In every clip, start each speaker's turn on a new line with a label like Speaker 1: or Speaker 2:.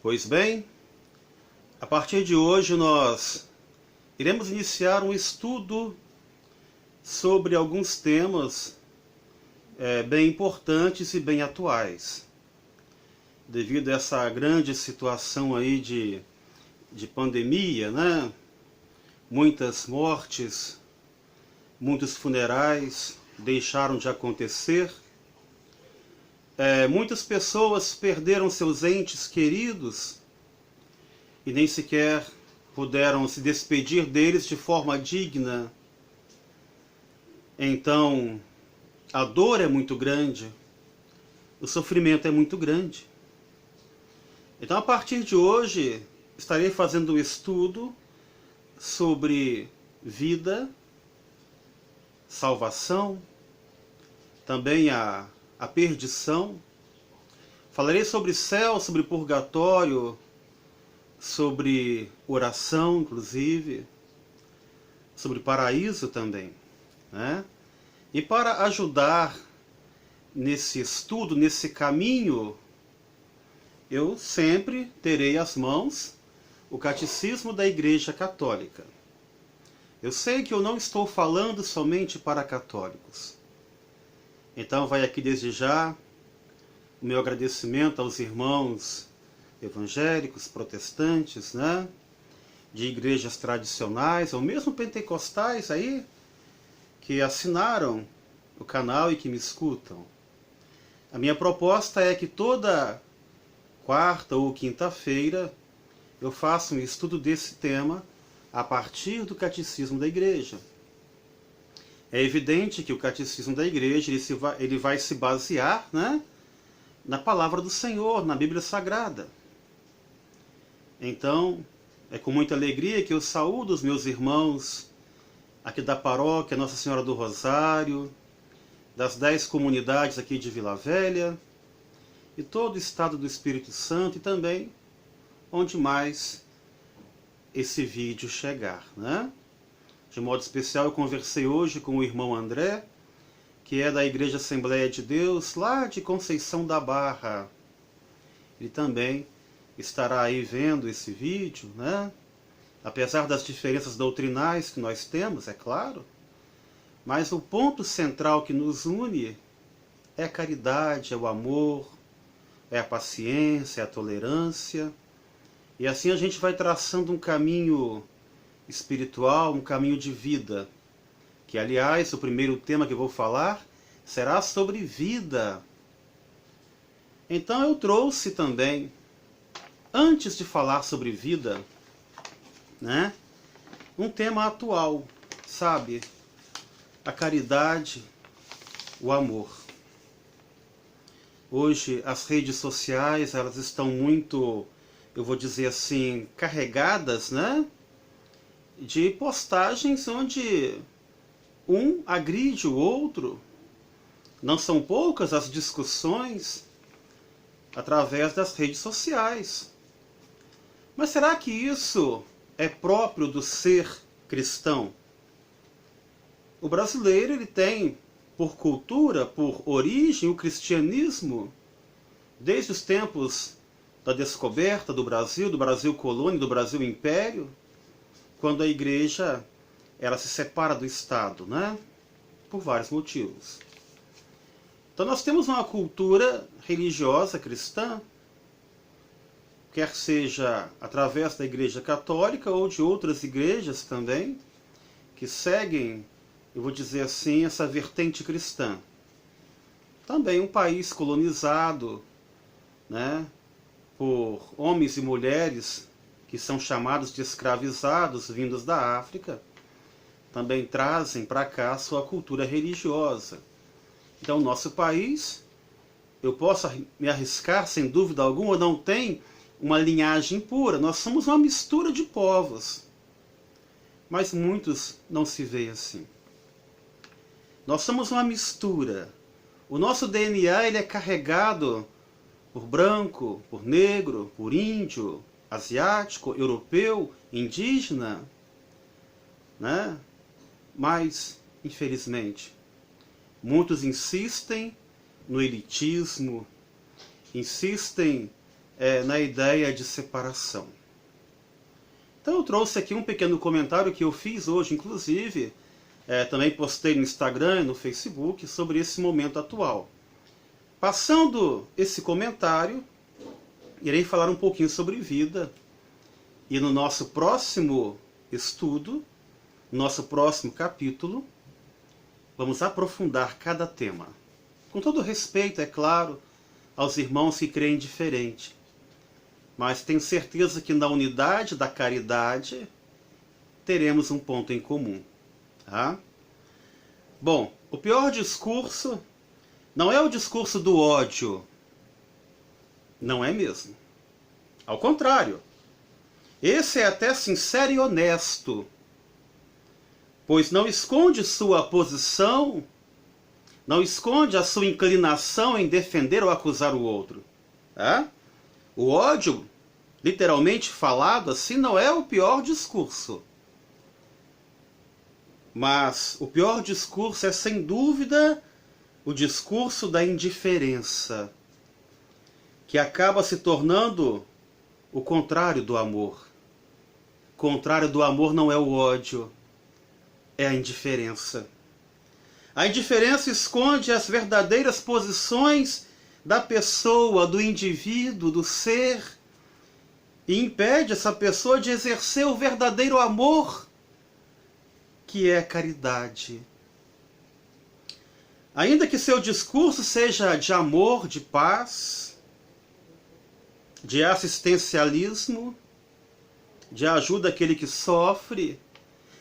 Speaker 1: Pois bem, a partir de hoje nós iremos iniciar um estudo sobre alguns temas bem importantes e bem atuais. Devido a essa grande situação aí de pandemia, né? Muitas mortes, muitos funerais deixaram de acontecer. Muitas pessoas perderam seus entes queridos e nem sequer puderam se despedir deles de forma digna. Então, a dor é muito grande, o sofrimento é muito grande. Então, a partir de hoje, estarei fazendo um estudo sobre vida, salvação, também a perdição. Falarei sobre céu, sobre purgatório, sobre oração, inclusive, sobre paraíso também, né? E para ajudar nesse estudo, nesse caminho, eu sempre terei às mãos o Catecismo da Igreja Católica. Eu sei que eu não estou falando somente para católicos. Então vai aqui desde já o meu agradecimento aos irmãos evangélicos, protestantes, né? De igrejas tradicionais, ou mesmo pentecostais aí, que assinaram o canal e que me escutam. A minha proposta é que toda quarta ou quinta-feira eu faço um estudo desse tema a partir do Catecismo da Igreja. É evidente que o Catecismo da Igreja ele vai se basear, né, na Palavra do Senhor, na Bíblia Sagrada. Então, é com muita alegria que eu saúdo os meus irmãos aqui da paróquia Nossa Senhora do Rosário, das 10 comunidades aqui de Vila Velha, e todo o estado do Espírito Santo, e também onde mais esse vídeo chegar, né? De modo especial, eu conversei hoje com o irmão André, que é da Igreja Assembleia de Deus, lá de Conceição da Barra. Ele também estará aí vendo esse vídeo, né? Apesar das diferenças doutrinais que nós temos, é claro, mas o ponto central que nos une é a caridade, é o amor, é a paciência, é a tolerância. E assim a gente vai traçando um caminho espiritual, um caminho de vida. Que, aliás, o primeiro tema que eu vou falar será sobre vida. Então eu trouxe também, antes de falar sobre vida, né, um tema atual, sabe? A caridade, o amor. Hoje as redes sociais, elas estão muito, eu vou dizer assim, carregadas, né, de postagens onde um agride o outro. Não são poucas as discussões através das redes sociais. Mas será que isso é próprio do ser cristão? O brasileiro, ele tem, por cultura, por origem, o cristianismo, desde os tempos da descoberta do Brasil colônia, do Brasil império, quando a igreja ela se separa do Estado, né? Por vários motivos. Então nós temos uma cultura religiosa cristã, quer seja através da Igreja Católica ou de outras igrejas também, que seguem, eu vou dizer assim, essa vertente cristã. Também um país colonizado, né, por homens e mulheres que são chamados de escravizados vindos da África, também trazem para cá a sua cultura religiosa. Então, o nosso país, eu posso me arriscar, sem dúvida alguma, não tem uma linhagem pura. Nós somos uma mistura de povos. Mas muitos não se veem assim. Nós somos uma mistura. O nosso DNA ele é carregado por branco, por negro, por índio, asiático, europeu, indígena, né? Mas, infelizmente, muitos insistem no elitismo, insistem na ideia de separação. Então eu trouxe aqui um pequeno comentário que eu fiz hoje, inclusive, também postei no Instagram e no Facebook sobre esse momento atual. Passando esse comentário, irei falar um pouquinho sobre vida, e no nosso próximo estudo, nosso próximo capítulo, vamos aprofundar cada tema. Com todo respeito, é claro, aos irmãos que creem diferente. Mas tenho certeza que na unidade da caridade teremos um ponto em comum. Tá? Bom, o pior discurso não é o discurso do ódio. Não é mesmo. Ao contrário. Esse é até sincero e honesto, pois não esconde sua posição, não esconde a sua inclinação em defender ou acusar o outro. Tá? O ódio, literalmente falado assim, não é o pior discurso. Mas o pior discurso é, sem dúvida, o discurso da indiferença, que acaba se tornando o contrário do amor. O contrário do amor não é o ódio, é a indiferença. A indiferença esconde as verdadeiras posições da pessoa, do indivíduo, do ser, e impede essa pessoa de exercer o verdadeiro amor, que é a caridade. Ainda que seu discurso seja de amor, de paz, de assistencialismo, de ajuda àquele que sofre,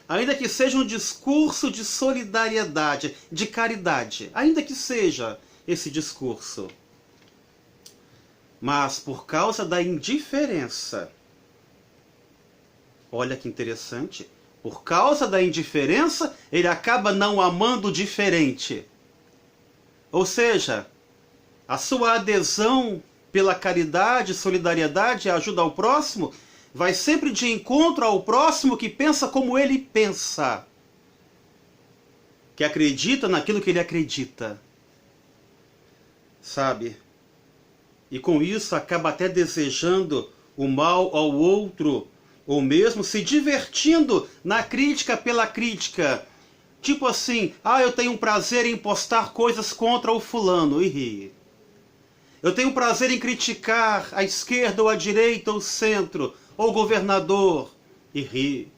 Speaker 1: ainda que seja um discurso de solidariedade, de caridade, ainda que seja esse discurso, mas por causa da indiferença, olha que interessante, por causa da indiferença, ele acaba não amando o diferente. Ou seja, a sua adesão pela caridade, solidariedade e ajuda ao próximo vai sempre de encontro ao próximo que pensa como ele pensa, que acredita naquilo que ele acredita, sabe? E com isso acaba até desejando o mal ao outro, ou mesmo se divertindo na crítica pela crítica. Tipo assim, eu tenho um prazer em postar coisas contra o fulano, e ri. Eu tenho prazer em criticar a esquerda ou a direita ou o centro, ou o governador, e ri.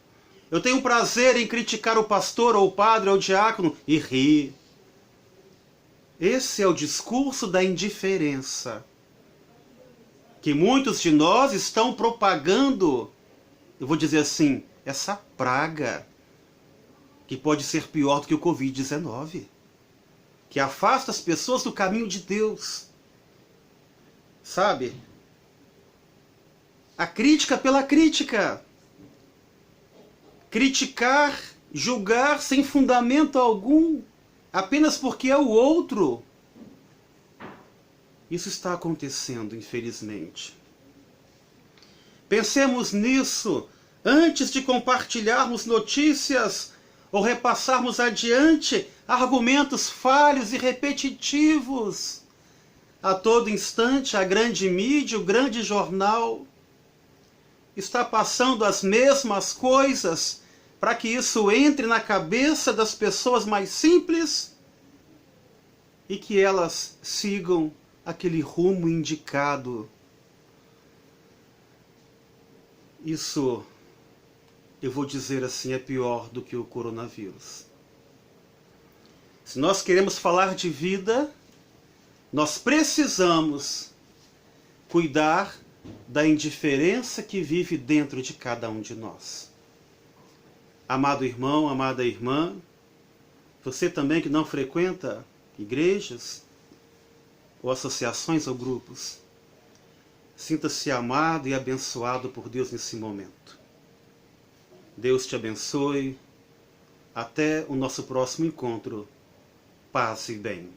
Speaker 1: Eu tenho prazer em criticar o pastor ou o padre ou o diácono, e ri. Esse é o discurso da indiferença, que muitos de nós estão propagando, eu vou dizer assim, essa praga, que pode ser pior do que o Covid-19, que afasta as pessoas do caminho de Deus. Sabe? A crítica pela crítica. Criticar, julgar sem fundamento algum, apenas porque é o outro. Isso está acontecendo, infelizmente. Pensemos nisso antes de compartilharmos notícias ou repassarmos adiante argumentos falhos e repetitivos. A todo instante, a grande mídia, o grande jornal está passando as mesmas coisas para que isso entre na cabeça das pessoas mais simples e que elas sigam aquele rumo indicado. Isso, eu vou dizer assim, é pior do que o coronavírus. Se nós queremos falar de vida, nós precisamos cuidar da indiferença que vive dentro de cada um de nós. Amado irmão, amada irmã, você também que não frequenta igrejas, ou associações ou grupos, sinta-se amado e abençoado por Deus nesse momento. Deus te abençoe. Até o nosso próximo encontro. Paz e bem.